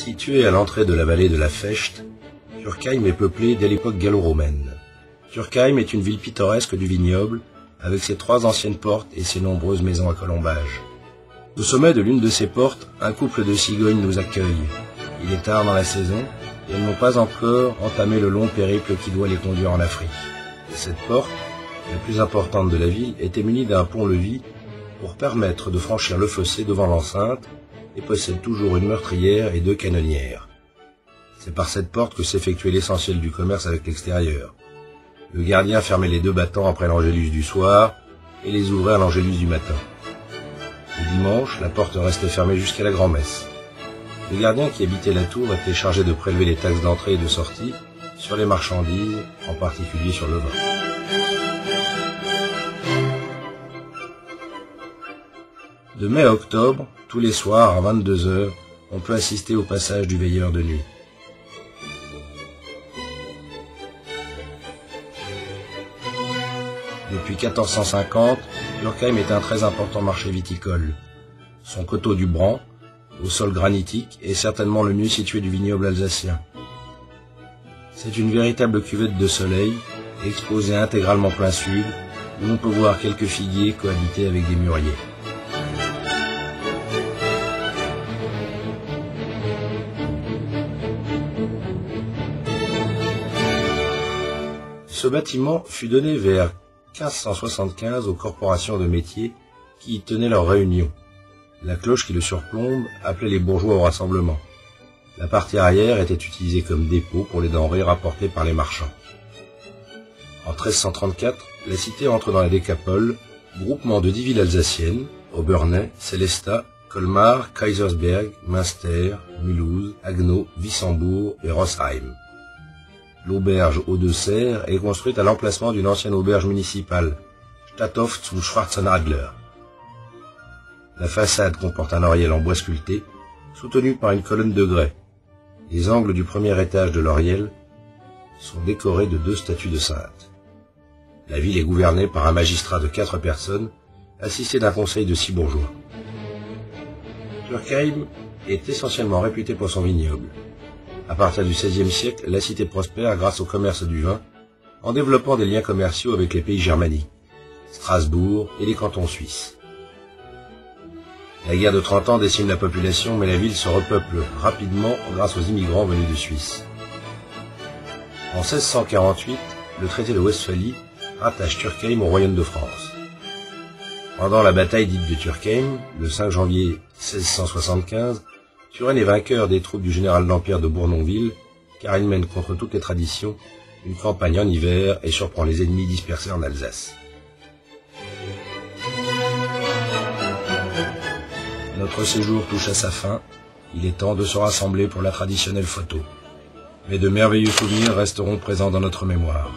Située à l'entrée de la vallée de la Fecht, Turckheim est peuplée dès l'époque gallo-romaine. Turckheim est une ville pittoresque du vignoble, avec ses 3 anciennes portes et ses nombreuses maisons à colombages. Au sommet de l'une de ces portes, un couple de cigognes nous accueille. Il est tard dans la saison, et elles n'ont pas encore entamé le long périple qui doit les conduire en Afrique. Cette porte, la plus importante de la ville, était munie d'un pont-levis pour permettre de franchir le fossé devant l'enceinte et possède toujours une meurtrière et 2 canonnières. C'est par cette porte que s'effectuait l'essentiel du commerce avec l'extérieur. Le gardien fermait les 2 battants après l'angélus du soir et les ouvrait à l'angélus du matin. Le dimanche, la porte restait fermée jusqu'à la grand-messe. Le gardien qui habitait la tour était chargé de prélever les taxes d'entrée et de sortie sur les marchandises, en particulier sur le vin. De mai à octobre, tous les soirs à 22 h, on peut assister au passage du veilleur de nuit. Depuis 1450, Turckheim est un très important marché viticole. Son coteau du Bran, au sol granitique, est certainement le mieux situé du vignoble alsacien. C'est une véritable cuvette de soleil, exposée intégralement plein sud, où l'on peut voir quelques figuiers cohabiter avec des mûriers. Ce bâtiment fut donné vers 1575 aux corporations de métiers qui y tenaient leurs réunions. La cloche qui le surplombe appelait les bourgeois au rassemblement. La partie arrière était utilisée comme dépôt pour les denrées rapportées par les marchands. En 1334, la cité entre dans la Décapole, groupement de 10 villes alsaciennes, Obernai, Sélestat, Colmar, Kaisersberg, Münster, Mulhouse, Haguenau, Wissembourg et Rosheim. L'auberge aux 2 serres est construite à l'emplacement d'une ancienne auberge municipale, Stadthof zum Schwarzen Adler. La façade comporte un oriel en bois sculpté, soutenu par une colonne de grès. Les angles du premier étage de l'oriel sont décorés de 2 statues de saintes. La ville est gouvernée par un magistrat de 4 personnes, assisté d'un conseil de 6 bourgeois. Turckheim est essentiellement réputé pour son vignoble. À partir du XVIe siècle, la cité prospère grâce au commerce du vin, en développant des liens commerciaux avec les pays germaniques, Strasbourg et les cantons suisses. La guerre de 30 ans décime la population, mais la ville se repeuple rapidement grâce aux immigrants venus de Suisse. En 1648, le traité de Westphalie rattache Turckheim au royaume de France. Pendant la bataille dite de Turckheim, le 5 janvier 1675, Turenne est vainqueur des troupes du général Dampierre de Bournonville, car il mène contre toutes les traditions une campagne en hiver et surprend les ennemis dispersés en Alsace. Notre séjour touche à sa fin, il est temps de se rassembler pour la traditionnelle photo. Mais de merveilleux souvenirs resteront présents dans notre mémoire.